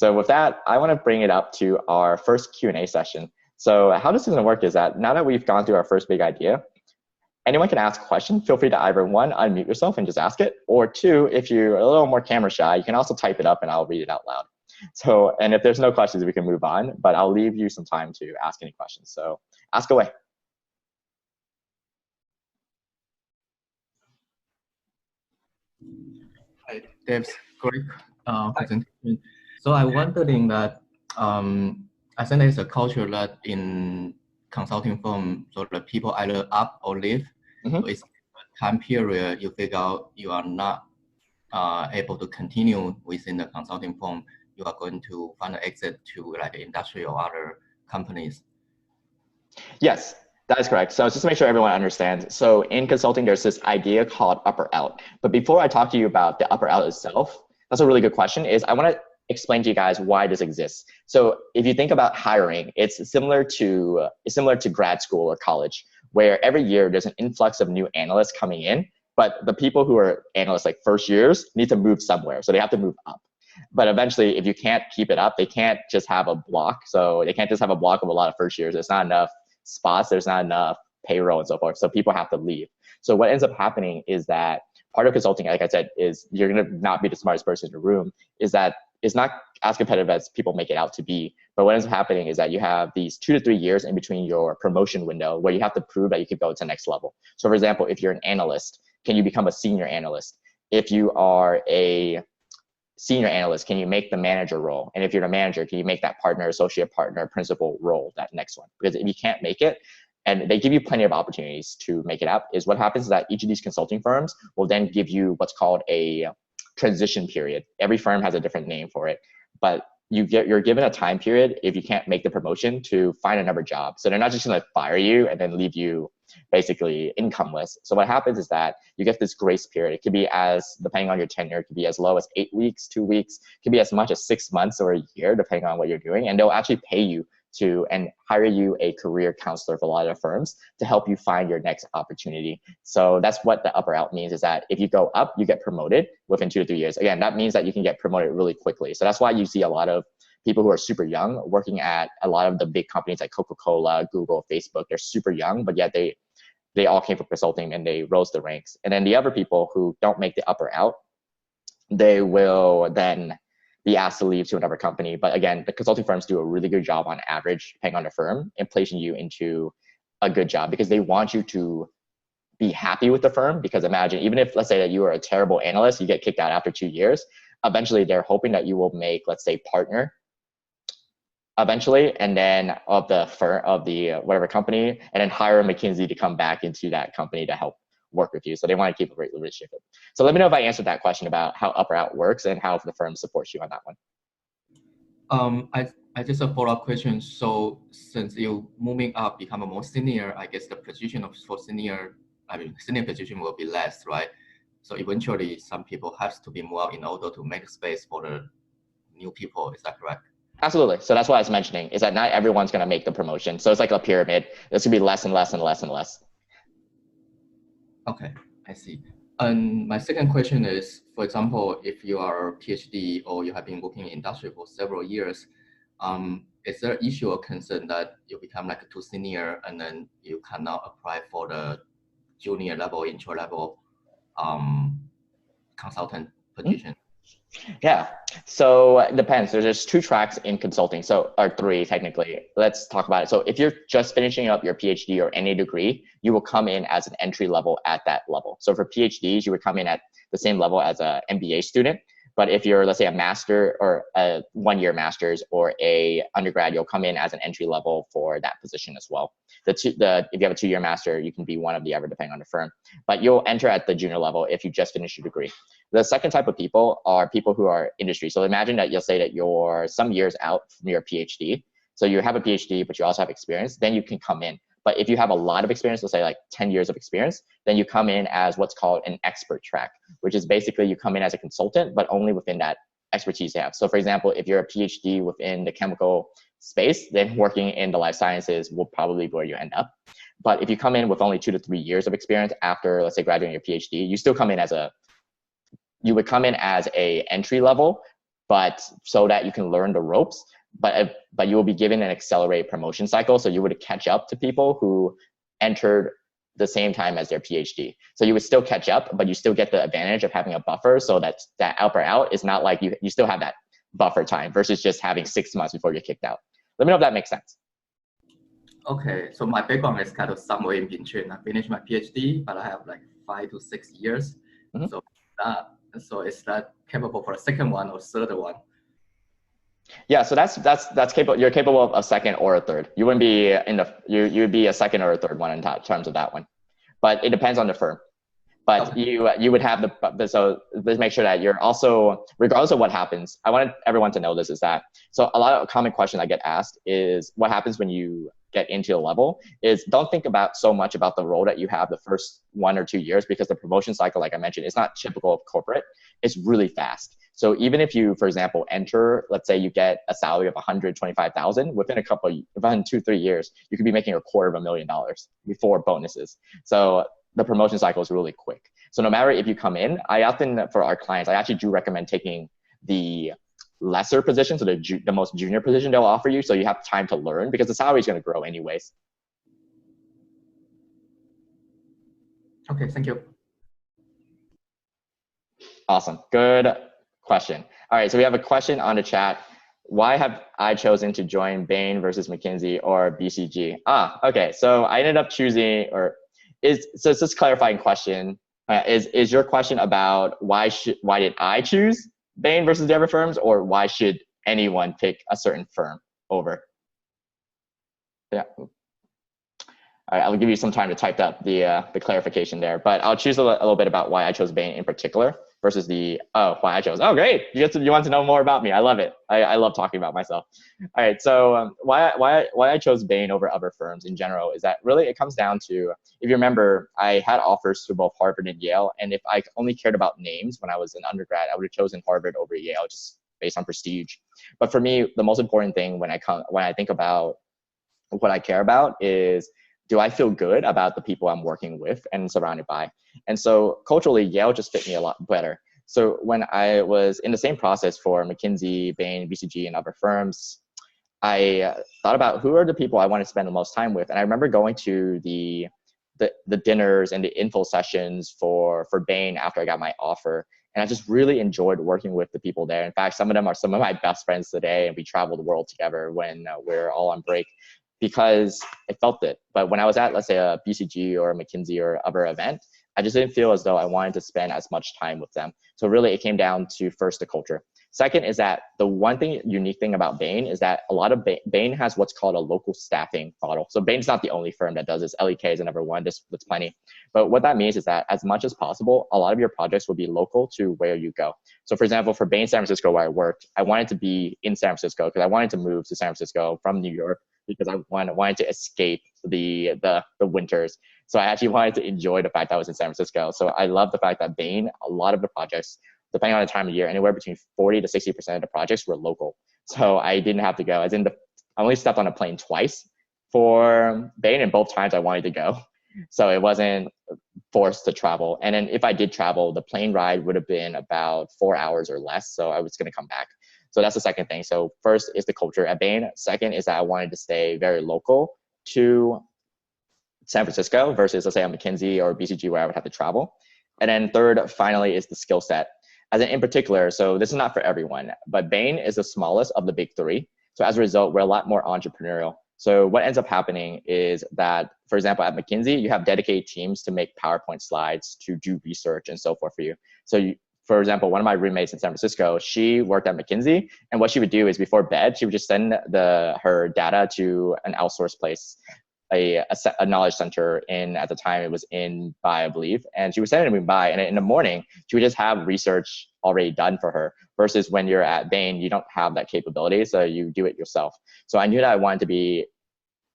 So with that, I want to bring it up to our first Q&A session. So how this is going to work is that now that we've gone through our first big idea, anyone can ask a question. Feel free to either one, unmute yourself and just ask it, or two, if you're a little more camera shy, you can also type it up and I'll read it out loud. So, and if there's no questions, we can move on, but I'll leave you some time to ask any questions. So ask away. Hi, Dave's great presentation. So I'm wondering that I think there's a culture that in consulting firm, so the people either up or leave. So it's a time period you figure out you are not able to continue within the consulting firm, you are going to find an exit to like industry or other companies. Yes, that is correct. So just to make sure everyone understands, so in consulting, there's this idea called up or out. But before I talk to you about the up or out itself, that's a really good question, is I want to explain to you guys why this exists. So if you think about hiring, it's similar to grad school or college, where every year there's an influx of new analysts coming in, but the people who are analysts like first years need to move somewhere. So they have to move up. But eventually, if you can't keep it up, they can't just have a block. So they can't just have a block of a lot of first years. There's not enough spots, there's not enough payroll and so forth. So people have to leave. So what ends up happening is that part of consulting, like I said, is you're going to not be the smartest person in the room, is that it's not as competitive as people make it out to be. But what ends up happening is that you have these 2 to 3 years in between your promotion window where you have to prove that you can go to the next level. So for example, if you're an analyst, can you become a senior analyst? If you are a senior analyst, can you make the manager role? And if you're a manager, can you make that partner, associate partner, principal role, that next one? Because if you can't make it, and they give you plenty of opportunities to make it up, is what happens is that each of these consulting firms will then give you what's called a transition period. Every firm has a different name for it, but you're given a time period if you can't make the promotion to find another job. So they're not just going to fire you and then leave you basically incomeless. So what happens is that you get this grace period. It could be depending on your tenure, it could be as low as 8 weeks, 2 weeks, it could be as much as 6 months or a year, depending on what you're doing. And they'll actually pay you and hire you a career counselor for a lot of firms to help you find your next opportunity. So that's what the up or out means, is that if you go up, you get promoted within 2 to 3 years. Again, that means that you can get promoted really quickly. So that's why you see a lot of people who are super young working at a lot of the big companies like Coca-Cola, Google, Facebook. They're super young, but yet they all came from consulting and they rose the ranks. And then the other people who don't make the up or out, they will then be asked to leave to another company. But again, the consulting firms do a really good job on average, depending on the firm, in placing you into a good job because they want you to be happy with the firm. Because imagine, even if, let's say that you are a terrible analyst, you get kicked out after 2 years, eventually they're hoping that you will make, let's say, partner eventually, and then of the whatever company, and then hire McKinsey to come back into that company to help work with you. So they want to keep a great relationship. So let me know if I answered that question about how up or out works and how the firm supports you on that one. I just a follow-up question. So since you moving up, become a more senior, I guess the position for senior position will be less, right? So eventually some people have to be moved out in order to make space for the new people. Is that correct? Absolutely. So that's what I was mentioning, is that not everyone's going to make the promotion. So it's like a pyramid. There's going to be less and less and less and less. Okay, I see. And my second question is, for example, if you are a PhD or you have been working in industry for several years, is there an issue or concern that you become like too senior and then you cannot apply for the junior level, intro level consultant position? Yeah, so it depends. There's 2 tracks in consulting, or 3 technically. Let's talk about it. So if you're just finishing up your PhD or any degree, you will come in as an entry level at that level. So for PhDs, you would come in at the same level as an MBA student. But if you're, let's say, a master or a 1-year master's or a undergrad, you'll come in as an entry level for that position as well. If you have a 2-year master, you can be one of the other depending on the firm. But you'll enter at the junior level if you just finished your degree. The second type of people are people who are industry. So imagine that you'll say that you're some years out from your PhD. So you have a PhD, but you also have experience, then you can come in. But if you have a lot of experience, let's say like 10 years of experience, then you come in as what's called an expert track, which is basically you come in as a consultant, but only within that expertise you have. So for example, if you're a PhD within the chemical space, then working in the life sciences will probably be where you end up. But if you come in with only 2 to 3 years of experience after, let's say, graduating your PhD, you still come in you would come in as a entry level, but so that you can learn the ropes. But you will be given an accelerated promotion cycle, so you would catch up to people who entered the same time as their PhD. So you would still catch up, but you still get the advantage of having a buffer, so that upper out is not like you still have that buffer time versus just having 6 months before you're kicked out. Let me know if that makes sense. Okay, so my background is kind of somewhere in between. I finished my PhD, but I have like 5 to 6 years. Mm-hmm. So is that capable for a second one or third one? Yeah, so that's capable. You're capable of a second or a third. You wouldn't be you'd be a second or a third one in terms of that one, but it depends on the firm. But okay. You would have so let's make sure that you're also, regardless of what happens, I wanted everyone to know this, is that, so a lot of common question I get asked is what happens when you get into a level is don't think about so much about the role that you have the first 1 or 2 years, because the promotion cycle, like I mentioned, is not typical of corporate. It's really fast. So even if you, for example, enter, let's say you get a salary of $125,000, within 2-3 years, you could be making $250,000 before bonuses. So the promotion cycle is really quick. So no matter if you come in, I often, for our clients, I actually do recommend taking the lesser position, so the most junior position they'll offer you, so you have time to learn, because the salary is going to grow anyways. Okay, thank you. Awesome, good question. All right, so we have a question on the chat. Why have I chosen to join Bain versus McKinsey or BCG? Okay, so I ended up choosing, so it's just a clarifying question. Is your question about why did I choose Bain versus the other firms, or why should anyone pick a certain firm over? Yeah. All right, I'll give you some time to type up the clarification there, but I'll choose a little bit about why I chose Bain in particular versus why I chose. Oh, great! You want to know more about me? I love it. I love talking about myself. All right, so why I chose Bain over other firms in general is that really it comes down to, if you remember, I had offers to both Harvard and Yale, and if I only cared about names when I was an undergrad, I would have chosen Harvard over Yale just based on prestige. But for me, the most important thing when I think about what I care about is, do I feel good about the people I'm working with and surrounded by? And so culturally, Yale just fit me a lot better. So when I was in the same process for McKinsey, Bain, BCG, and other firms, I thought about who are the people I want to spend the most time with. And I remember going to the dinners and the info sessions for Bain after I got my offer. And I just really enjoyed working with the people there. In fact, some of them are some of my best friends today, and we travel the world together when we're all on break, because I felt it. But when I was at, let's say, a BCG or a McKinsey or other event, I just didn't feel as though I wanted to spend as much time with them. So really it came down to, first, the culture. Second is that the unique thing about Bain is that a lot of Bain has what's called a local staffing model. So Bain's not the only firm that does this. LEK is another one. There's plenty. But what that means is that as much as possible, a lot of your projects will be local to where you go. So for example, for Bain San Francisco, where I worked, I wanted to be in San Francisco because I wanted to move to San Francisco from New York, because I wanted to escape the winters. So I actually wanted to enjoy the fact that I was in San Francisco. So I love the fact that Bain, a lot of the projects, depending on the time of year, anywhere between 40 to 60% of the projects were local. So I didn't have to go. I only stepped on a plane twice for Bain, and both times I wanted to go. So it wasn't forced to travel. And then if I did travel, the plane ride would have been about 4 hours or less. So I was going to come back. So that's the second thing. So first is the culture at Bain. Second is that I wanted to stay very local to San Francisco versus, let's say, a McKinsey or BCG where I would have to travel. And then third, finally, is the skill set. In particular, so this is not for everyone, but Bain is the smallest of the big three. So as a result, we're a lot more entrepreneurial. So what ends up happening is that, for example, at McKinsey, you have dedicated teams to make PowerPoint slides, to do research and so forth for you. So for example, one of my roommates in San Francisco, she worked at McKinsey, and what she would do is before bed, she would just send her data to an outsourced place, a knowledge center at the time it was in Bai, I believe. And she would send it in Bai, and in the morning, she would just have research already done for her, versus when you're at Bain, you don't have that capability, so you do it yourself. So I knew that I wanted to be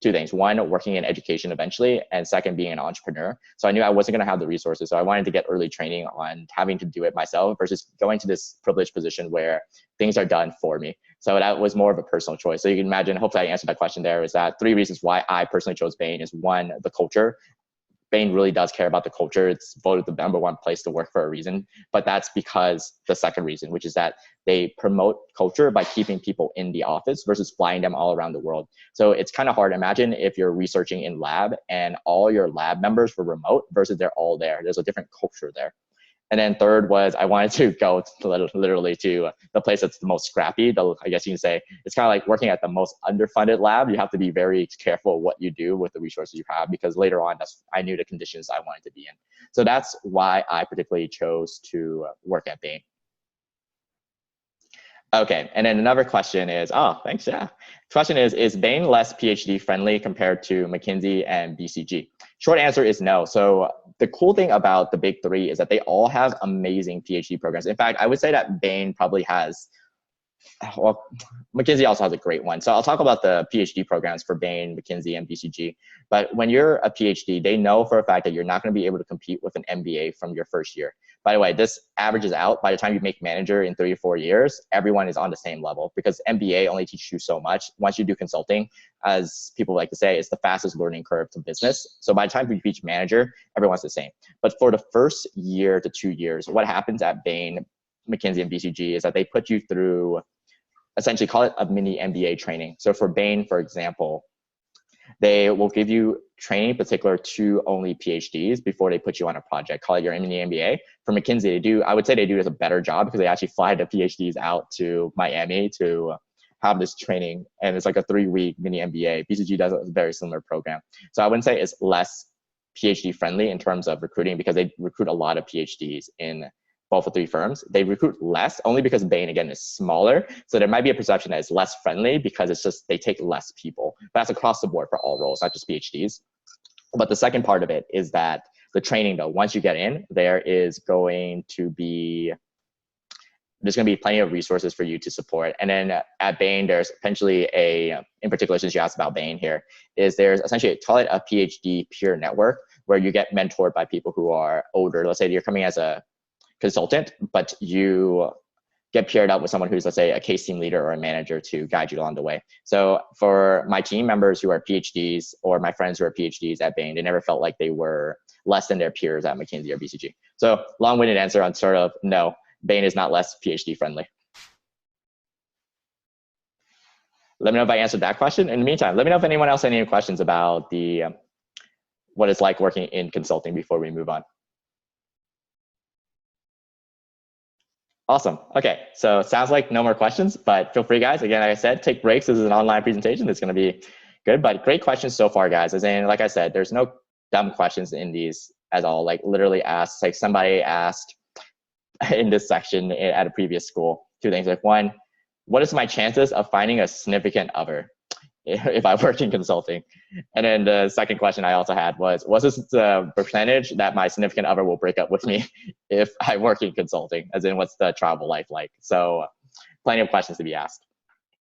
two things. One, working in education eventually, and second, being an entrepreneur. So I knew I wasn't going to have the resources. So I wanted to get early training on having to do it myself versus going to this privileged position where things are done for me. So that was more of a personal choice. So you can imagine, hopefully I answered that question there, is that 3 reasons why I personally chose Bain is, one, the culture. Bain really does care about the culture. It's voted the #1 place to work for a reason, but that's because the second reason, which is that they promote culture by keeping people in the office versus flying them all around the world. So it's kind of hard. Imagine if you're researching in lab and all your lab members were remote versus they're all there. There's a different culture there. And then third was I wanted to go to literally to the place that's the most scrappy. I guess you can say it's kind of like working at the most underfunded lab. You have to be very careful what you do with the resources you have, because later on, I knew the conditions I wanted to be in. So that's why I particularly chose to work at Bain. Okay, and then another question is, oh, thanks, yeah. Question is Bain less PhD friendly compared to McKinsey and BCG? Short answer is no. So the cool thing about the big three is that they all have amazing PhD programs. In fact, I would say that Bain probably has, well, McKinsey also has a great one. So I'll talk about the PhD programs for Bain, McKinsey, and BCG. But when you're a PhD, they know for a fact that you're not going to be able to compete with an MBA from your first year. By the way, this averages out. By the time you make manager in 3 or 4 years, everyone is on the same level, because MBA only teaches you so much. Once you do consulting, as people like to say, it's the fastest learning curve to business. So by the time you reach manager, everyone's the same. But for the first year to 2 years, what happens at Bain, McKinsey, and BCG is that they put you through, essentially call it a mini MBA training. So for Bain, for example, they will give you training particular to only PhDs before they put you on a project, call it your mini MBA. For McKinsey, I would say they do a better job, because they actually fly the PhDs out to Miami to have this training, and it's like a 3-week mini MBA. BCG does a very similar program. So I wouldn't say it's less PhD friendly in terms of recruiting, because they recruit a lot of PhDs in both of 3 firms. They recruit less only because Bain, again, is smaller. So there might be a perception that it's less friendly because it's just they take less people. But that's across the board for all roles, not just PhDs. But the second part of it is that the training, though, once you get in, there's going to be plenty of resources for you to support. And then at Bain, there's potentially in particular, since you asked about Bain here, there's essentially, call it a PhD peer network, where you get mentored by people who are older. Let's say you're coming as a consultant, but you get paired up with someone who's, let's say, a case team leader or a manager to guide you along the way. So for my team members who are PhDs, or my friends who are PhDs at Bain, they never felt like they were less than their peers at McKinsey or BCG. So long-winded answer on sort of no, Bain is not less PhD friendly. Let me know if I answered that question. In the meantime, let me know if anyone else has any questions about what it's like working in consulting before we move on. Awesome. Okay, so sounds like no more questions, but feel free, guys. Again, like I said, take breaks. This is an online presentation. It's going to be good, but great questions so far, guys. As in, like I said, there's no dumb questions in these at all. Like literally asked, like somebody asked in this section at a previous school, 2 things. Like, 1, what is my chances of finding a significant other if I work in consulting? And then the second question I also had was this the percentage that my significant other will break up with me if I work in consulting? As in, what's the travel life like? So plenty of questions to be asked.